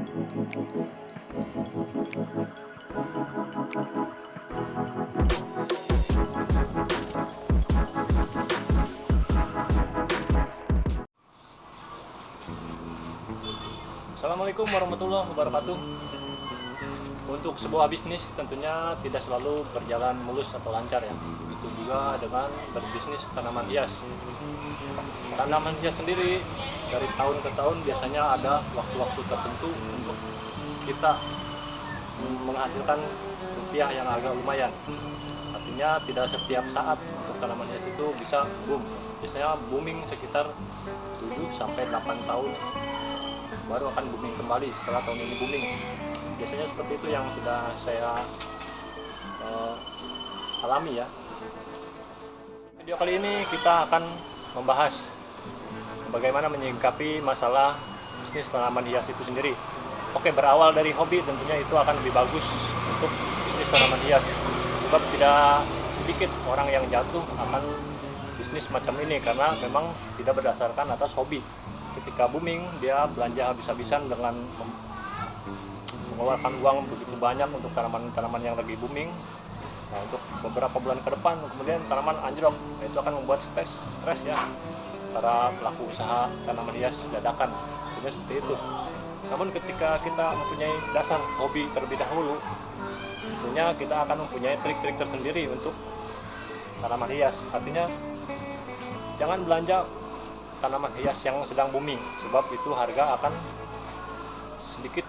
Assalamualaikum warahmatullahi wabarakatuh. Untuk sebuah bisnis tentunya tidak selalu berjalan mulus atau lancar ya. Itu juga dengan berbisnis tanaman hias. Tanaman hias sendiri dari tahun ke tahun biasanya ada waktu-waktu tertentu untuk kita menghasilkan rupiah yang agak lumayan. Artinya tidak setiap saat untuk tanaman hias itu bisa boom. Biasanya booming sekitar 7 sampai 8 tahun baru akan booming kembali setelah tahun ini booming. Biasanya seperti itu yang sudah saya alami ya. Video kali ini kita akan membahas bagaimana menyikapi masalah bisnis tanaman hias itu sendiri. Oke, berawal dari hobi tentunya itu akan lebih bagus untuk bisnis tanaman hias, sebab tidak sedikit orang yang jatuh akan bisnis macam ini karena memang tidak berdasarkan atas hobi. Ketika booming, dia belanja habis-habisan dengan mengeluarkan uang begitu banyak untuk tanaman-tanaman yang lagi booming. Nah, untuk beberapa bulan ke depan, kemudian tanaman anjlok. Nah, itu akan membuat stres ya para pelaku usaha tanaman hias dadakan. Jadi seperti itu. Namun ketika kita mempunyai dasar hobi terlebih dahulu, tentunya kita akan mempunyai trik-trik tersendiri untuk tanaman hias. Artinya, jangan belanja tanaman hias yang sedang booming, sebab itu harga akan sedikit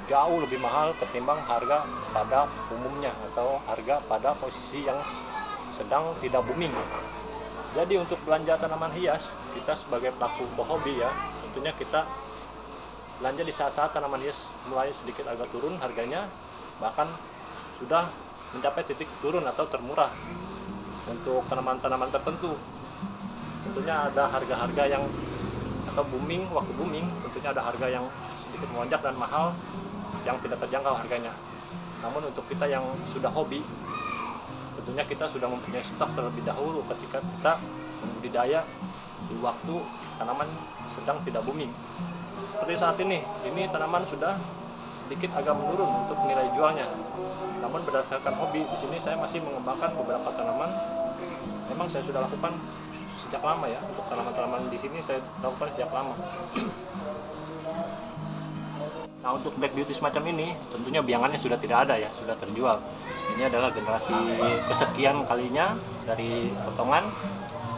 jauh lebih mahal ketimbang harga pada umumnya atau harga pada posisi yang sedang tidak booming. Jadi untuk belanja tanaman hias, kita sebagai pelaku hobi ya, tentunya kita belanja di saat-saat tanaman hias mulai sedikit agak turun harganya, bahkan sudah mencapai titik turun atau termurah. Untuk tanaman-tanaman tertentu tentunya ada harga-harga yang atau booming, waktu booming tentunya ada harga yang sedikit melonjak dan mahal yang tidak terjangkau harganya. Namun untuk kita yang sudah hobi, tentunya kita sudah mempunyai stok terlebih dahulu ketika kita membudidaya di waktu tanaman sedang tidak booming. Seperti saat ini tanaman sudah sedikit agak menurun untuk nilai jualnya. Namun berdasarkan hobi, di sini saya masih mengembangkan beberapa tanaman. Memang saya sudah lakukan sejak lama ya, untuk tanaman-tanaman di sini saya lakukan sejak lama. Nah, untuk black beauty semacam ini tentunya biangannya sudah tidak ada ya, sudah terjual. Ini adalah generasi kesekian kalinya dari potongan.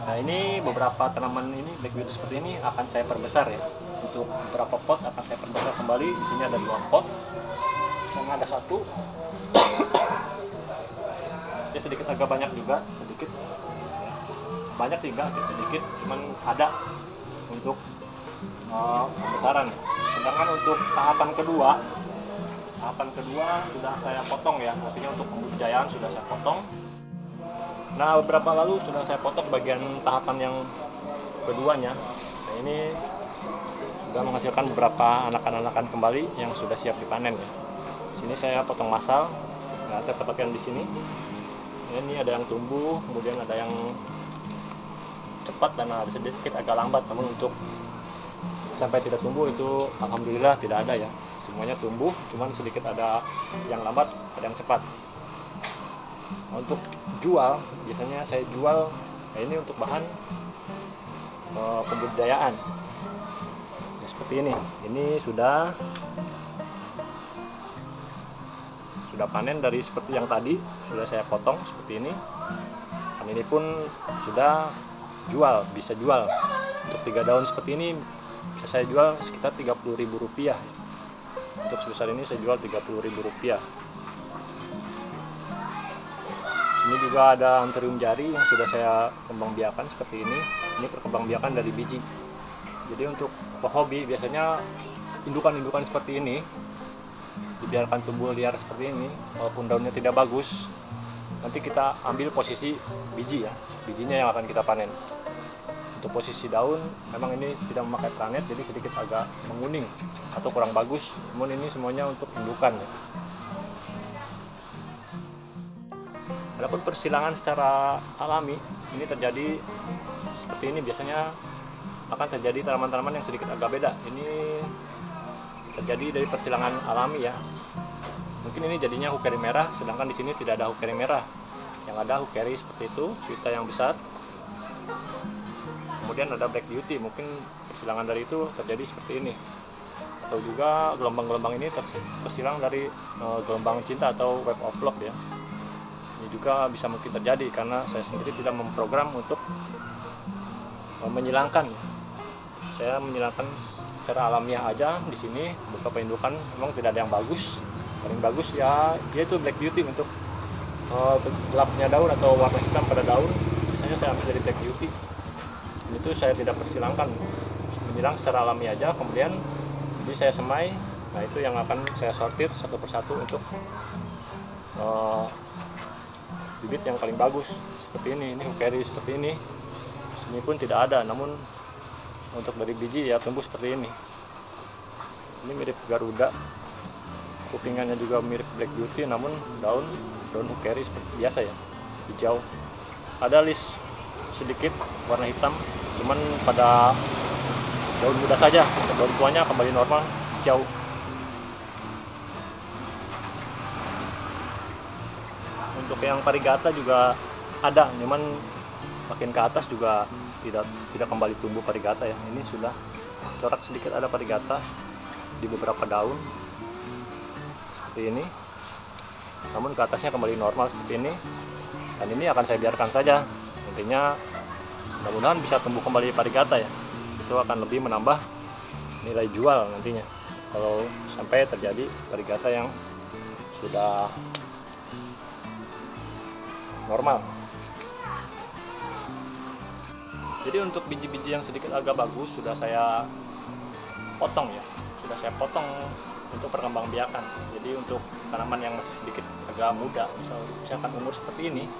Nah, ini beberapa tanaman ini black beauty seperti ini akan saya perbesar ya. Untuk beberapa pot akan saya perbesar kembali. Di sini ada 2 pot, sana ada 1. Dia sedikit agak banyak juga, sedikit. Banyak sih enggak, sedikit, cuman ada untuk pembesaran. Sedangkan untuk tahapan kedua sudah saya potong ya, artinya untuk pembudidayaan sudah saya potong. Nah, beberapa lalu sudah saya potong bagian tahapan yang keduanya. Nah, ini sudah menghasilkan beberapa anakan-anakan kembali yang sudah siap dipanen ya. Sini saya potong massal. Nah, saya tempatkan di sini. Ini ada yang tumbuh, kemudian ada yang cepat dan ada sedikit agak lambat. Namun untuk sampai tidak tumbuh itu alhamdulillah tidak ada ya, semuanya tumbuh, cuman sedikit ada yang lambat, ada yang cepat. Untuk jual, biasanya saya jual, nah ini untuk bahan pembudidayaan ya, seperti ini sudah panen dari seperti yang tadi, sudah saya potong seperti ini, dan ini pun sudah bisa jual. Untuk 3 daun seperti ini bisa saya jual sekitar Rp30.000. Untuk sebesar ini saya jual Rp30.000. Ini juga ada anthurium jari yang sudah saya kembang biakan seperti ini. Ini perkembang biakan dari biji. Jadi untuk hobi biasanya indukan-indukan seperti ini dibiarkan tumbuh liar seperti ini, walaupun daunnya tidak bagus, nanti kita ambil posisi biji ya, bijinya yang akan kita panen. Untuk posisi daun memang ini tidak memakai planet, jadi sedikit agak menguning atau kurang bagus, namun ini semuanya untuk indukan ya. Adapun persilangan secara alami ini terjadi seperti ini, biasanya akan terjadi tanaman-tanaman yang sedikit agak beda. Ini terjadi dari persilangan alami ya. Mungkin ini jadinya hukeri merah, sedangkan di sini tidak ada hukeri merah. Yang ada hukeri seperti itu, cuita yang besar. Kemudian ada black beauty, mungkin persilangan dari itu terjadi seperti ini. Atau juga gelombang-gelombang ini tersilang dari gelombang cinta atau wave of love ya. Ini juga bisa mungkin terjadi karena saya sendiri tidak memprogram untuk menyilangkan. Saya menyilangkan secara alamiah aja di sini. Beberapa indukan memang tidak ada yang bagus. Paling bagus ya yaitu black beauty untuk gelapnya daun atau warna hitam pada daun. Biasanya saya ambil dari black beauty. Itu saya tidak persilangkan, menyilang secara alami aja, kemudian jadi saya semai. Nah itu yang akan saya sortir satu persatu untuk bibit yang paling bagus seperti ini hukeri seperti ini. Sini pun tidak ada, namun untuk dari biji ya tumbuh seperti ini. Ini mirip Garuda, kupingannya juga mirip black beauty, namun daun hukeri seperti biasa ya, hijau. Ada list sedikit warna hitam, cuman pada daun muda saja. Daun tuanya kembali normal hijau. Untuk yang parigata juga ada, cuman makin ke atas juga tidak kembali tumbuh parigata ya. Ini sudah corak sedikit ada parigata di beberapa daun seperti ini, namun ke atasnya kembali normal seperti ini. Dan ini akan saya biarkan saja, intinya mudah-mudahan bisa tumbuh kembali parigata ya. Itu akan lebih menambah nilai jual nantinya kalau sampai terjadi parigata yang sudah normal. Jadi untuk biji-biji yang sedikit agak bagus sudah saya potong ya, sudah saya potong untuk perkembangbiakan. Jadi untuk tanaman yang masih sedikit agak muda, misalkan umur seperti ini,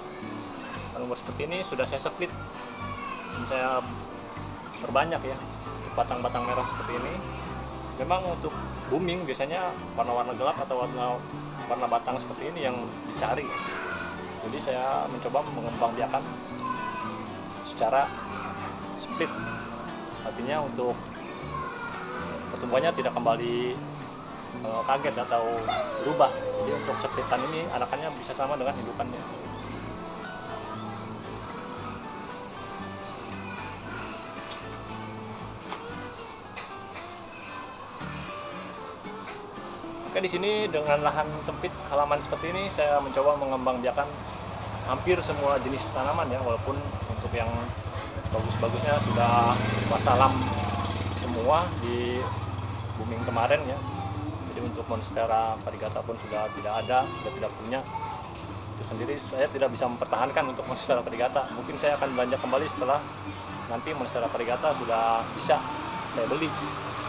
sudah saya split dan saya perbanyak ya untuk batang-batang merah seperti ini. Memang untuk booming biasanya warna-warna gelap atau warna batang seperti ini yang dicari. Jadi saya mencoba mengembangbiakan secara split, artinya untuk pertumbuhannya tidak kembali kaget atau berubah. Jadi untuk splitan ini anakannya bisa sama dengan indukannya. Oke, di sini dengan lahan sempit halaman seperti ini saya mencoba mengembangbiakan hampir semua jenis tanaman ya, walaupun untuk yang bagus-bagusnya sudah wassalam semua di booming kemarin ya. Jadi untuk monstera parigata pun sudah tidak ada, sudah tidak punya. Itu sendiri saya tidak bisa mempertahankan untuk monstera parigata. Mungkin saya akan belanja kembali setelah nanti monstera parigata sudah bisa saya beli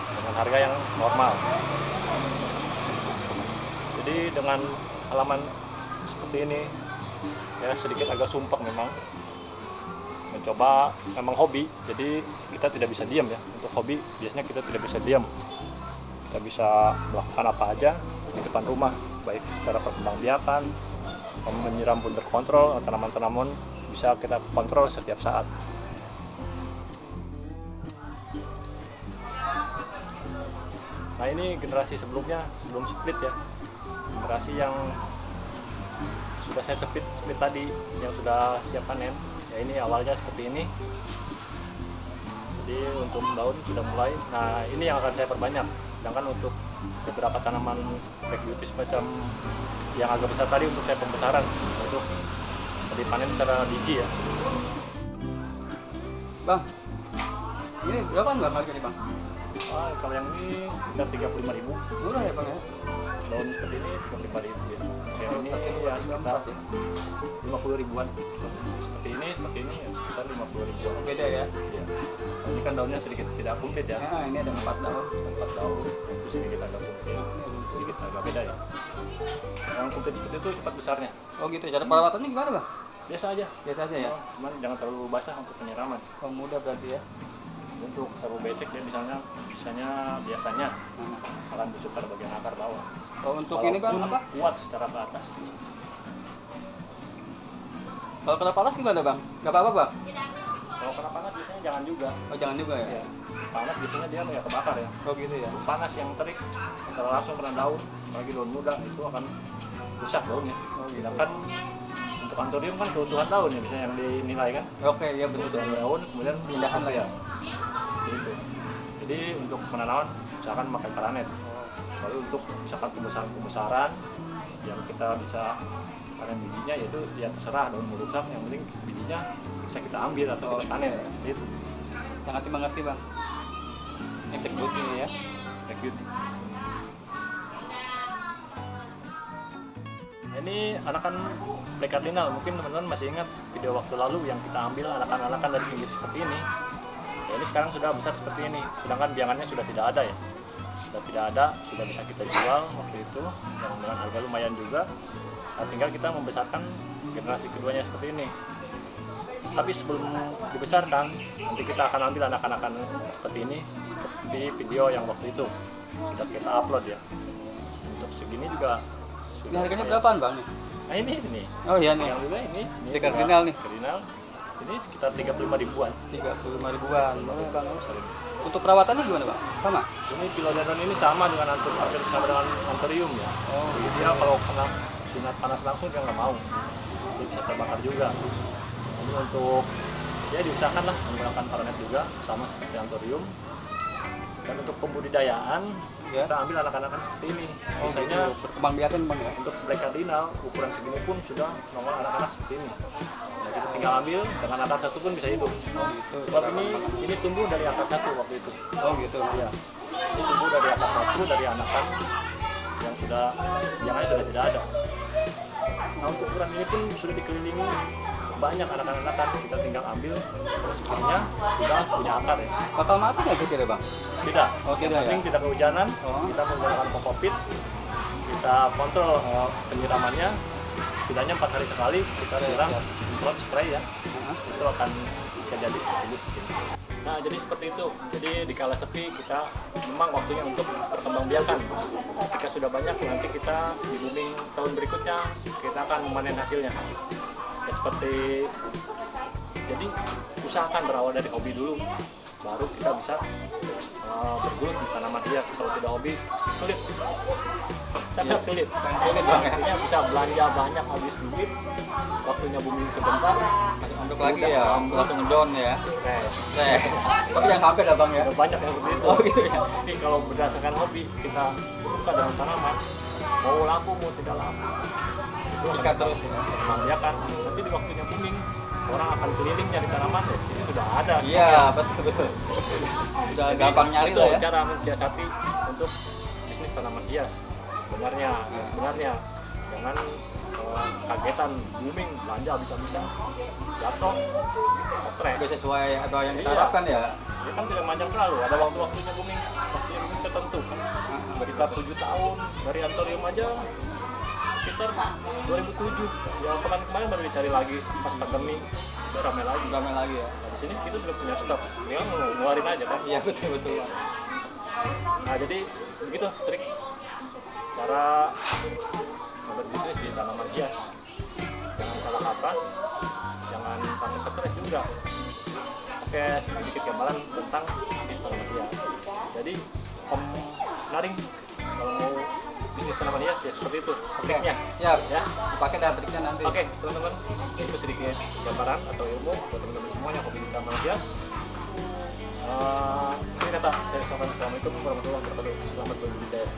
dengan harga yang normal. Jadi dengan halaman seperti ini ya sedikit agak sumpah memang. Mencoba memang hobi, jadi kita tidak bisa diam ya. Untuk hobi biasanya kita tidak bisa diam. Kita bisa melakukan apa aja di depan rumah, baik secara perkembangbiakan, menyiram pun terkontrol, tanaman-tanaman bisa kita kontrol setiap saat. Nah ini generasi sebelumnya, sebelum split ya, generasi yang sudah saya split tadi, yang sudah siap panen. Ya ini awalnya seperti ini. Jadi untuk daun sudah mulai. Nah ini yang akan saya perbanyak. Sedangkan untuk beberapa tanaman black beauty semacam yang agak besar tadi untuk saya pembesaran, untuk dipanen secara biji ya. Bang, ini berapa Bang harganya Bang? Kalau yang ini sekitar 35.000. Murah ya Bang ya? Daun seperti ini 35.000 ya. Yang ini ya sekitar 50 ribuan. Seperti ini ya sekitar 50 ribuan. Beda ya? Ya. Ini kan daunnya sedikit tidak komplit ya. Nah, ini ada 4 daun. 4 daun itu sedikit agak komplit, sedikit agak beda ya. Yang komplit seperti itu cepat besarnya. Oh gitu, cara perawatannya gimana Bang? Biasa aja. Biasa aja ya? Cuman jangan terlalu basah untuk penyiraman. Oh mudah berarti ya? Untuk terlalu becek dia biasanya akan busuk pada bagian akar bawah. Oh untuk ini Bang apa? Kuat secara ke atas. Kalau kena panas gimana Bang? Gak apa-apa Bang? Kalau kena panas biasanya jangan juga. Oh jangan juga ya? Ya, panas biasanya dia ya kebakar ya. Oh gitu ya? Panas yang terik kalau langsung kena daun, apalagi daun muda itu akan rusak daunnya. Oh gitu. Sedangkan untuk anthurium kan keutuhan daun ya biasanya yang dinilai kan. Oke, ya betul. Keutuhan daun kemudian Pindahan lah ya? Gitu. Jadi untuk penanaman misalkan pakai karanet. Lalu untuk misalkan pembesaran yang kita bisa panen bijinya yaitu ya terserah daun mau rusak, yang penting bijinya bisa kita ambil atau kita panen gitu. Sangat mengerti bang. Ini teknik ini ya. Thank you. Ini anakan black cardinal, mungkin teman-teman masih ingat video waktu lalu yang kita ambil anakan-anakan dari pinggir seperti ini. Ya, ini sekarang sudah besar seperti ini, sedangkan biangannya sudah tidak ada ya. Sudah tidak ada, sudah bisa kita jual waktu itu yang dengan harga lumayan juga. Nah, tinggal kita membesarkan generasi keduanya seperti ini. Tapi sebelum dibesarkan, nanti kita akan ambil anak-anakan seperti ini, seperti video yang waktu itu sudah kita upload ya. Untuk segini juga Ini harganya berapaan bang nih? Nah ini. Oh iya nih. Yang juga ini Ini kardinal nih. Kardinal. Ini sekitar 35 ribuan. 35 ribuan. Oh, Bang. sorry. Untuk perawatannya gimana bang? Sama? Ini philodendron ini sama dengan hampir sama dengan anthurium ya. Oh, Jadi dia kalau kena sinar panas langsung dia nggak mau. Dia bisa terbakar juga. Ini untuk ya diusahakan lah menggunakan paranet juga sama seperti anthurium. Dan untuk pembudidayaan Ya. kita ambil anak-anakan seperti ini. Oh, Biasanya gitu. Berkembang biakan bang ya? untuk black cardinal ukuran segini pun sudah nongol anak-anak seperti ini. Nah, kita tinggal ambil dengan akar satu pun bisa hidup. Oh gitu. Sebab ini tumbuh dari akar satu waktu itu. Oh gitu. Iya. Ini tumbuh dari akar satu dari anakan yang sudah tidak ada. Nah untuk ukuran ini pun sudah dikelilingi banyak anakan-anakan, kita tinggal ambil terus sepertinya sudah punya akar ya. Bakal mati nggak kira-kira bang? Tidak. Oh, tidak Yang penting ya? tidak kehujanan. Oh. Kita menggunakan kokopit. Kita kontrol penyiramannya. Setidaknya 4 hari sekali kita siram, semprot spray ya. Itu akan bisa jadi hidup. Nah jadi seperti itu. Jadi di kala sepi kita memang waktunya untuk perkembangbiakan. Ketika sudah banyak nanti kita di booming tahun berikutnya kita akan memanen hasilnya. Ya, seperti jadi usahakan berawal dari hobi dulu, baru kita bisa bergelut di tanaman hias. Kalau tidak hobi sulit, sangat sulit. Sangat sulit bang ya? Artinya bisa belanja banyak habis duit, waktunya booming sebentar, Masuk untuk lagi ya? Langsung ngedown ya? crash. Tapi yang hampir lah bang ya? Ada banyak yang seperti itu. Oh gitu ya? Tapi kalau berdasarkan hobi kita suka dengan tanaman, mau laku mau tidak laku, itu akan Sikat terus ya? membiarkan. Nanti di waktunya booming, orang akan keliling nyari tanaman. Ya, di sini sudah ada. Iya betul. Udah Jadi, gampang nyari itu lah ya? cara mensiasati untuk bisnis tanaman hias. Sebenarnya jangan kagetan booming belanja bisa-bisa jatuh stres. Udah sesuai apa yang kita Iya. harapkan ya? Dia kan tidak panjang selalu, ada waktu-waktunya booming tertentu. Sekitar 7 tahun dari anthurium aja sekitar 2007 ya, pekan kemarin baru dicari lagi pas pandemi udah ramai lagi. Ramai lagi ya? Nah, di sini kita sudah punya stok, tinggal ngeluarin aja kan. Iya betul. Nah jadi begitu trik cara berbisnis di tanaman hias. Jangan salah kaprah, jangan sampai stres juga. Oke, sedikit gambaran tentang bisnis tanaman hias. Jadi Om Naring kalau mau bisnis tanaman hias ya seperti itu triknya. Siap. Ya. Dipakai dan triknya nanti. Oke teman-teman, itu sedikit gambaran atau ilmu buat teman-teman semua yang hobi di tanaman hias. Ini kata saya ucapkan assalamualaikum warahmatullahi wabarakatuh. Selamat berbudidaya.